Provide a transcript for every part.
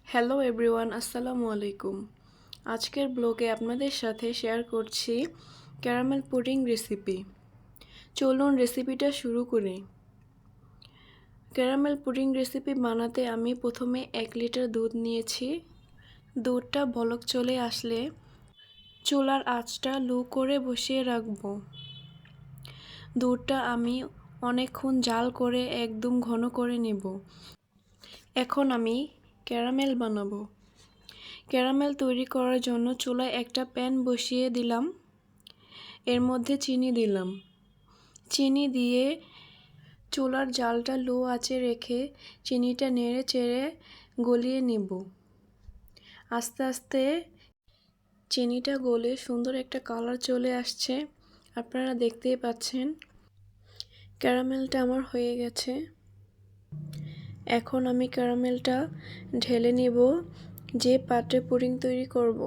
Hello everyone, আসসালামু আলাইকুম। আজকের ব্লগে আপনাদের সাথে শেয়ার করছি ক্যারামেল পুডিং রেসিপি। চলুন রেসিপিটা শুরু করি। ক্যারামেল পুডিং রেসিপি বানাতে আমি প্রথমে 1 লিটার দুধ নিয়েছি। দুধটা বলক চলে আসলে চুলার আঁচটা লো করে বসিয়ে রাখবো। দুধটা আমি অনেকক্ষণ জাল করে একদম ঘন করে নেব। এখন আমি ক্যারামেল বানাবো। ক্যারামেল তৈরি করার জন্য চুলায় একটা প্যান বসিয়ে দিলাম। এর মধ্যে চিনি দিলাম। চিনি দিয়ে চুলার জালটা লো আঁচে রেখে চিনিটা নেড়ে চেড়ে গলিয়ে নেব। আস্তে আস্তে চিনিটা গলে সুন্দর একটা কালার চলে আসছে, আপনারা দেখতেই পাচ্ছেন। ক্যারামেলটা আমার হয়ে গেছে। এখন আমি ক্যারামেলটা ঢেলে নেব যে পাত্রে পুডিং তৈরি করব।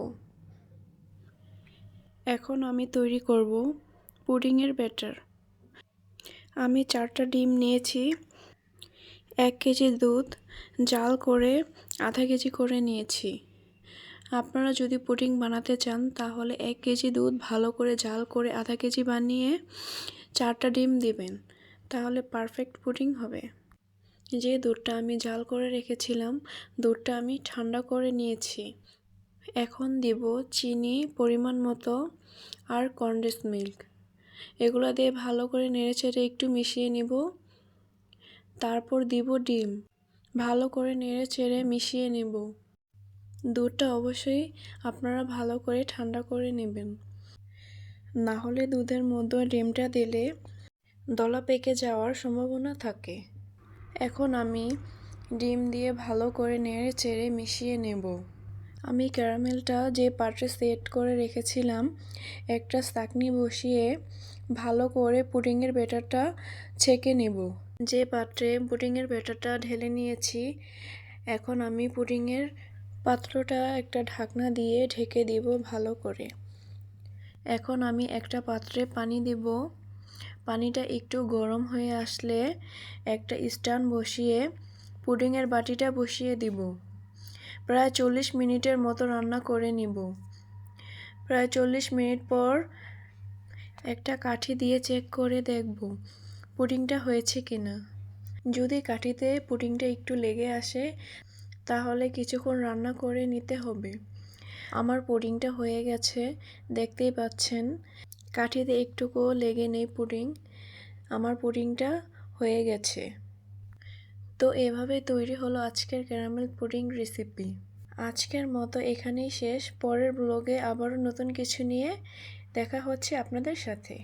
এখন আমি তৈরি করব পুডিংয়ের ব্যাটার। আমি 4টা ডিম নিয়েছি। 1 কেজি দুধ জাল করে আধা কেজি করে নিয়েছি। আপনারা যদি পুডিং বানাতে চান তাহলে 1 কেজি দুধ ভালো করে জাল করে আধা কেজি বানিয়ে 4টা ডিম দিবেন, তাহলে পারফেক্ট পুডিং হবে। যে দুধটা আমি জাল করে রেখেছিলাম, দুধটা আমি ঠান্ডা করে নিয়েছি। এখন দিব চিনি পরিমাণ মতো আর কনডেন্স মিল্ক। এগুলো দিয়ে ভালো করে নেড়েচেড়ে একটু মিশিয়ে নিব। তারপর দিব ডিম, ভালো করে নেড়েচেড়ে মিশিয়ে নেব। দুধটা অবশ্যই আপনারা ভালো করে ঠান্ডা করে নেবেন, না হলে দুধের মধ্যে ডিমটা দিলে দলা পেকে যাওয়ার সম্ভাবনা থাকে। এখন আমি ডিম দিয়ে ভালো করে নেড়েচেড়ে মিশিয়ে নেব। আমি ক্যারামেলটা যে পাত্রে সেট করে রেখেছিলাম, একটা ছাঁকনি বসিয়ে ভালো করে পুডিংয়ের ব্যাটারটা ছেঁকে নেব। যে পাত্রে পুডিংয়ের ব্যাটারটা ঢেলে নিয়েছি, এখন আমি পুডিংয়ের পাত্রটা একটা ঢাকনা দিয়ে ঢেকে দিব ভালো করে। এখন আমি একটা পাত্রে পানি দেব। পানিটা একটু গরম হয়ে আসলে একটা স্ট্যান্ড বসিয়ে পুডিংয়ের বাটিটা বসিয়ে দিব। প্রায় 40 মিনিটের মতো রান্না করে নিব। প্রায় 40 মিনিট পর একটা কাঠি দিয়ে চেক করে দেখব পুডিংটা হয়েছে কিনা। যদি কাঠিতে পুডিংটা একটু লেগে আসে তাহলে কিছুক্ষণ রান্না করে নিতে হবে। আমার পুডিংটা হয়ে গেছে, দেখতেই পাচ্ছেন। কাঠিতে একটুকুও লেগে নেই পুডিং। আমার পুডিংটা হয়ে গেছে। তো এভাবে তৈরি হলো আজকের ক্যারামেল পুডিং রেসিপি। আজকের মতো এখানেই শেষ। পরের ব্লগে আবারও নতুন কিছু নিয়ে দেখা হচ্ছে আপনাদের সাথে।